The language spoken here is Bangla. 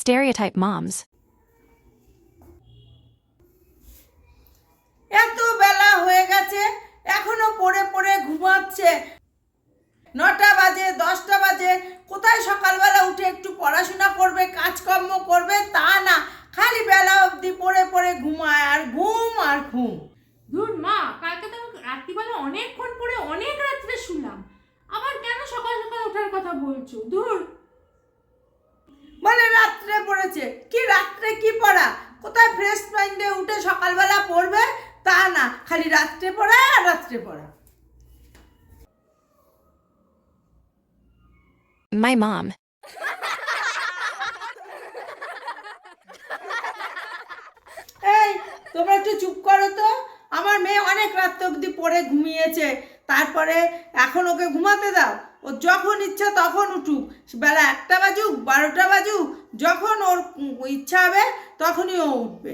stereotype moms. এত বেলা হয়ে গেছে, এখনো পড়ে পড়ে ঘুমাচ্ছে। 9টা বাজে, 10টা বাজে, কোথায় সকালবেলা উঠে একটু পড়াশোনা করবে, কাজকর্ম করবে, তা না, খালি বেলা অবধি পড়ে পড়ে ঘুমায়, আর ঘুম আর ঘুম। ধুর মা, কালকে তো রাত্রিবেলা অনেকক্ষণ পরে অনেক রাত্রে শুনলাম, আবার কেন সকাল সকাল ওঠার কথা বলছো? ধুর। বলে রাত্রে পড়েছে, কি রাত্রে কি পড়া? কোথায় ফ্রেশ মাইন্ডে উঠে সকালবেলা পড়বে, তা না, খালি রাত্রে পড়া আর রাত্রে পড়া। My mom. এই তোমরা একটু চুপ করো তো। আমার মেয়ে অনেক রাত অবধি পড়ে ঘুমিয়েছে, তারপরে এখন ওকে ঘুমাতে দাও। ও যখন ইচ্ছা তখন উঠুক, বেলা 1টা বাজুক, 12টা বাজুক, যখন ওর ইচ্ছা হবে তখনই ও উঠবে।